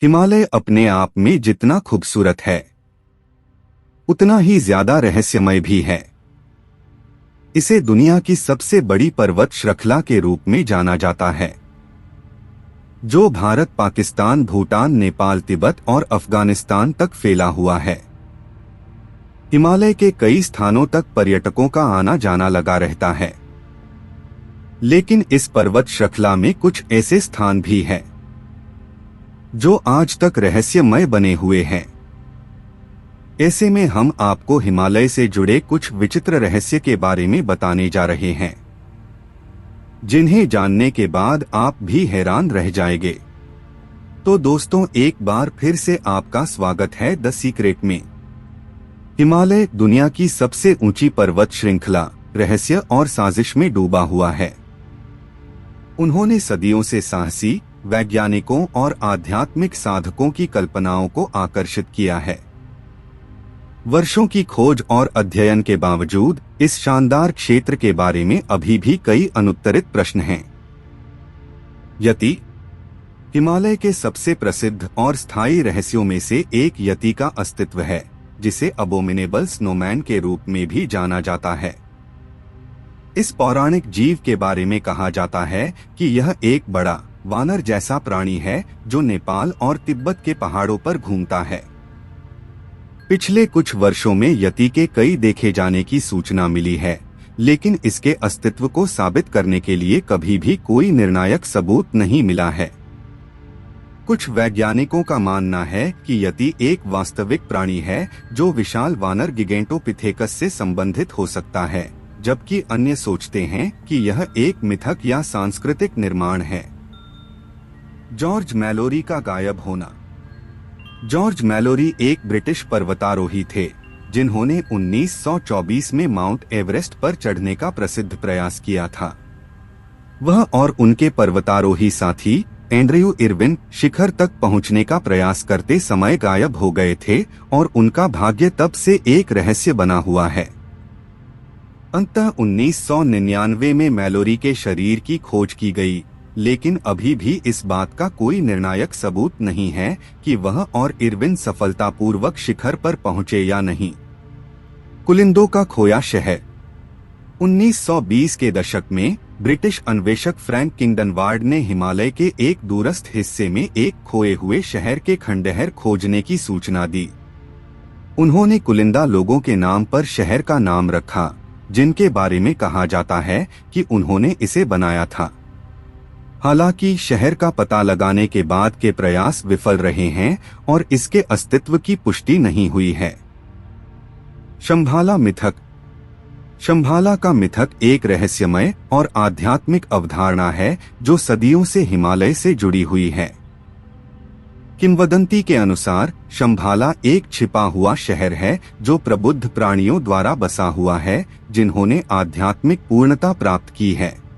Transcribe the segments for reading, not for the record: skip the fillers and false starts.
हिमालय अपने आप में जितना खूबसूरत है उतना ही ज्यादा रहस्यमय भी है। इसे दुनिया की सबसे बड़ी पर्वत श्रृंखला के रूप में जाना जाता है, जो भारत, पाकिस्तान, भूटान, नेपाल, तिब्बत और अफगानिस्तान तक फैला हुआ है। हिमालय के कई स्थानों तक पर्यटकों का आना जाना लगा रहता है, लेकिन इस पर्वत श्रृंखला में कुछ ऐसे स्थान भी हैं जो आज तक रहस्यमय बने हुए हैं। ऐसे में हम आपको हिमालय से जुड़े कुछ विचित्र रहस्य के बारे में बताने जा रहे हैं, जिन्हें जानने के बाद आप भी हैरान रह जाएंगे। तो दोस्तों, एक बार फिर से आपका स्वागत है द सीक्रेट में। हिमालय दुनिया की सबसे ऊंची पर्वत श्रृंखला रहस्य और साजिश में डूबा हुआ है। उन्होंने सदियों से साहसी वैज्ञानिकों और आध्यात्मिक साधकों की कल्पनाओं को आकर्षित किया है। वर्षों की खोज और अध्ययन के बावजूद इस शानदार क्षेत्र के बारे में अभी भी कई अनुत्तरित प्रश्न हैं। यति। हिमालय के सबसे प्रसिद्ध और स्थायी रहस्यों में से एक यति का अस्तित्व है, जिसे अबोमिनेबल स्नोमैन के रूप में भी जाना जाता है। इस पौराणिक जीव के बारे में कहा जाता है कि यह एक बड़ा वानर जैसा प्राणी है जो नेपाल और तिब्बत के पहाड़ों पर घूमता है। पिछले कुछ वर्षों में यति के कई देखे जाने की सूचना मिली है, लेकिन इसके अस्तित्व को साबित करने के लिए कभी भी कोई निर्णायक सबूत नहीं मिला है। कुछ वैज्ञानिकों का मानना है कि यति एक वास्तविक प्राणी है जो विशाल वानर गिगेंटोपिथेकस से संबंधित हो सकता है, जबकि अन्य सोचते हैं कि यह एक मिथक या सांस्कृतिक निर्माण है। जॉर्ज मैलोरी का गायब होना। जॉर्ज मैलोरी एक ब्रिटिश पर्वतारोही थे जिन्होंने 1924 में माउंट एवरेस्ट पर चढ़ने का प्रसिद्ध प्रयास किया था। वह और उनके पर्वतारोही साथी एंड्रयू इरविन शिखर तक पहुंचने का प्रयास करते समय गायब हो गए थे और उनका भाग्य तब से एक रहस्य बना हुआ है। अंततः 1999 में मैलोरी के शरीर की खोज की गई, लेकिन अभी भी इस बात का कोई निर्णायक सबूत नहीं है कि वह और इरविन सफलतापूर्वक शिखर पर पहुंचे या नहीं। कुलिंदो का खोया शहर। 1920 के दशक में ब्रिटिश अन्वेषक फ्रैंक किंगडनवार्ड ने हिमालय के एक दूरस्थ हिस्से में एक खोए हुए शहर के खंडहर खोजने की सूचना दी। उन्होंने कुलिंदा लोगों के नाम पर शहर का नाम रखा, जिनके बारे में कहा जाता है कि उन्होंने इसे बनाया था। हालांकि शहर का पता लगाने के बाद के प्रयास विफल रहे हैं और इसके अस्तित्व की पुष्टि नहीं हुई है। शंभाला मिथक। शंभाला का मिथक एक रहस्यमय और आध्यात्मिक अवधारणा है जो सदियों से हिमालय से जुड़ी हुई है। किंवदंती के अनुसार शंभाला एक छिपा हुआ शहर है जो प्रबुद्ध प्राणियों द्वारा बसा हुआ है, जिन्होंने आध्यात्मिक पूर्णता प्राप्त की है।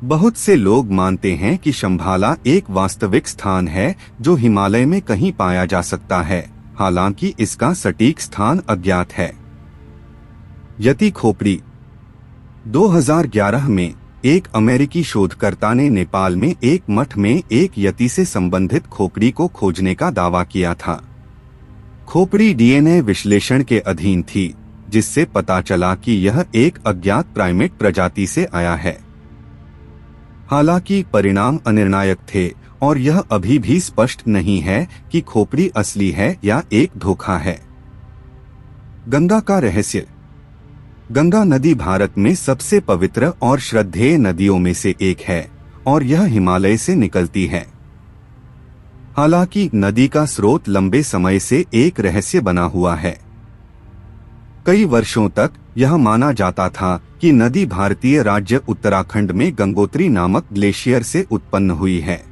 बहुत से लोग मानते हैं कि शंभाला एक वास्तविक स्थान है जो हिमालय में कहीं पाया जा सकता है, हालांकि इसका सटीक स्थान अज्ञात है। यति खोपड़ी। 2011 में एक अमेरिकी शोधकर्ता ने नेपाल में एक मठ में एक यति से संबंधित खोपड़ी को खोजने का दावा किया था। खोपड़ी डीएनए विश्लेषण के अधीन थी, जिससे पता चला कि यह एक अज्ञात प्राइमेट प्रजाति से आया है। हालांकि परिणाम अनिर्णायक थे और यह अभी भी स्पष्ट नहीं है कि खोपड़ी असली है या एक धोखा है। गंगा का रहस्य। गंगा नदी भारत में सबसे पवित्र और श्रद्धेय नदियों में से एक है और यह हिमालय से निकलती है। हालांकि नदी का स्रोत लंबे समय से एक रहस्य बना हुआ है। कई वर्षों तक यह माना जाता था कि नदी भारतीय राज्य उत्तराखंड में गंगोत्री नामक ग्लेशियर से उत्पन्न हुई है।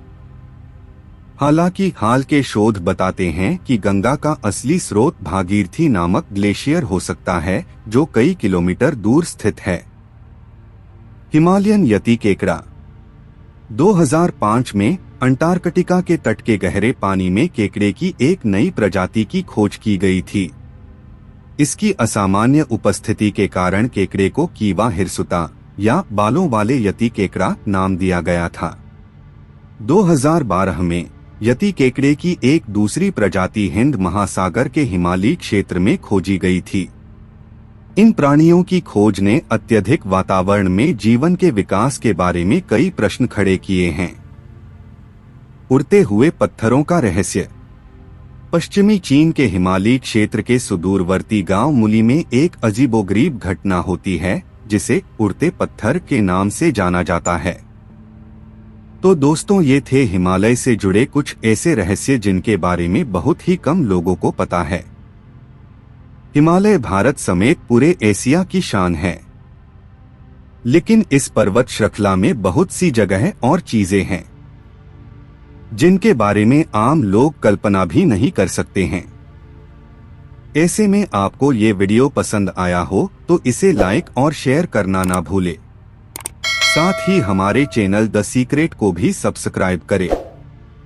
हालांकि हाल के शोध बताते हैं कि गंगा का असली स्रोत भागीरथी नामक ग्लेशियर हो सकता है, जो कई किलोमीटर दूर स्थित है। हिमालयन यति केकड़ा। 2005 में अंटार्कटिका के तट के गहरे पानी में केकड़े की एक नई प्रजाति की खोज की गई थी। इसकी असामान्य उपस्थिति के कारण केकड़े को कीवा हिरसुता या बालों वाले यति केकड़ा नाम दिया गया था। 2012 में यति केकड़े की एक दूसरी प्रजाति हिंद महासागर के हिमालयी क्षेत्र में खोजी गई थी। इन प्राणियों की खोज ने अत्यधिक वातावरण में जीवन के विकास के बारे में कई प्रश्न खड़े किए हैं। उड़ते हुए पत्थरों का रहस्य। पश्चिमी चीन के हिमालयी क्षेत्र के सुदूरवर्ती गांव मुली में एक अजीबोगरीब घटना होती है जिसे उड़ते पत्थर के नाम से जाना जाता है। तो दोस्तों, ये थे हिमालय से जुड़े कुछ ऐसे रहस्य जिनके बारे में बहुत ही कम लोगों को पता है। हिमालय भारत समेत पूरे एशिया की शान है, लेकिन इस पर्वत श्रृंखला में बहुत सी जगह और चीजें हैं जिनके बारे में आम लोग कल्पना भी नहीं कर सकते हैं। ऐसे में आपको ये वीडियो पसंद आया हो तो इसे लाइक और शेयर करना ना भूले। साथ ही हमारे चैनल द सीक्रेट को भी सब्सक्राइब करें।